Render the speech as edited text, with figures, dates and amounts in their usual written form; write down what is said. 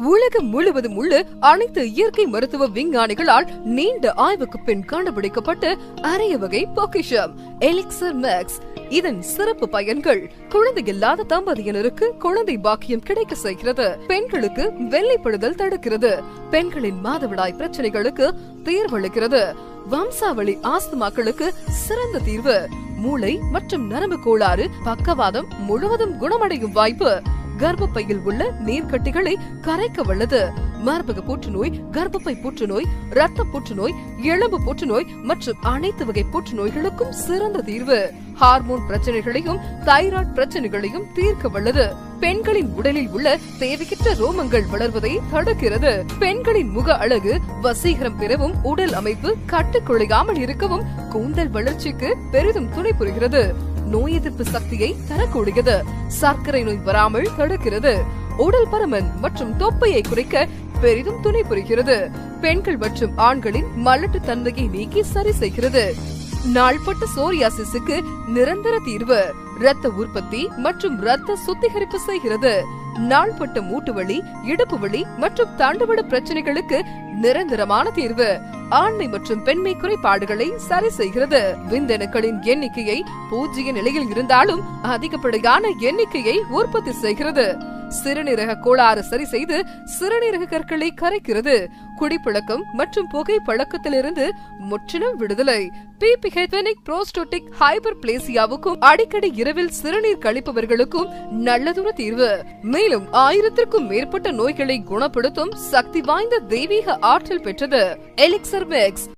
உலகம் முழுவதும் உள்ள அனைத்து இயற்கை மருத்துவ விஞ்ஞானிகளால் நீண்ட ஆய்வுக்கு பின் கண்டுபிடிக்கப்பட்ட அரிய வகை பொக்கிஷம் எலிக்சர் மேக்ஸ். இதன் சிறப்பு பயன்கள்: குழந்தை இல்லாத தம்பதியினருக்கு குழந்தை பாக்கியம் கிடைக்க செய்கிறது, பெண்களுக்கு வெள்ளைப்படுதல் தடுக்கிறது, பெண்களின் மாதவிடாய் பிரச்சனைகளுக்கு தீர்வளிக்கிறது, வம்சாவளி ஆஸ்துமாக்களுக்கு சிறந்த தீர்வு, மூளை மற்றும் நரம்பு கோளாறு பக்கவாதம் முழுவதும் குணமடையும் வாய்ப்பு, கர்ப்பப்பையில் உள்ள நீர்க்கட்டிகளை கரைக்க வல்லது, மார்பக புற்றுநோய், கர்ப்பப்பை புற்றுநோய், இரத்த புற்றுநோய், எலும்பு புற்றுநோய் மற்றும் அனைத்து வகை புற்றுநோய்களுக்கும் சிறந்த தீர்வு, ஹார்மோன் பிரச்சனைகளையும் தைராய்டு பிரச்சனைகளையும் தீர்க்க வல்லது, பெண்களின் உடலில் உள்ள தேவையற்ற ரோமங்கள் வளர்வதை தடுக்கிறது, பெண்களின் முக அழகு வசீகரம் பெறவும், உடல் அமைப்பு கட்டுக்குழையாமல் இருக்கவும், கூந்தல் வளர்ச்சிக்கு பெரிதும் துணை புரிகிறது, நோய் எதிர்ப்பு சக்தியை தரக்கூடியது, சர்க்கரை நோய் வராமல் தடுக்கிறது, உடல் பருமன் மற்றும் தொப்பையை குறைக்க பெரிதும் துணை புரிகிறது, பெண்கள் மற்றும் ஆண்களின் மலட்டு தன்மையை நீக்கி சரி செய்கிறது, நாள்பட்ட சோரியாசிஸுக்கு நிரந்தர தீர்வு, இரத்த உற்பத்தி மற்றும் இரத்த சுத்திகரிப்பு செய்கிறது, நாள்பட்ட மூட்டு வலி, இடுப்பு வலி மற்றும் தண்டுவட பிரச்சனைகளுக்கு நிரந்தரமான தீர்வு, ஆண்மை மற்றும் பெண்மை குறைபாடுகளை சரி செய்கிறது, விந்தணுக்களின் எண்ணிக்கையை 0 நிலையில் இருந்தாலும் அதிகப்படியான எண்ணிக்கையை உற்பத்தி செய்கிறது, சிறுநீரக கோளாறு சரி செய்து சிறுநீரக கற்களை கரைக்கிறது, குடிப்பழக்கம் மற்றும் புகை பழக்கத்திலிருந்து முற்றிலும் விடுதலை, பிபிஹெட்டனிக் புரோஸ்டேட்டிக் ஹைப்பர்பிளேசியாவுக்கும் அடிக்கடி இரவில் சிறுநீர் கழிப்பவர்களுக்கும் நல்லதொரு தீர்வு, மேலும் 1000க்கும் மேற்பட்ட நோய்களை குணப்படுத்தும் சக்தி வாய்ந்த தெய்வீக ஆற்றல் பெற்றது எலிக்சர் மேக்ஸ்.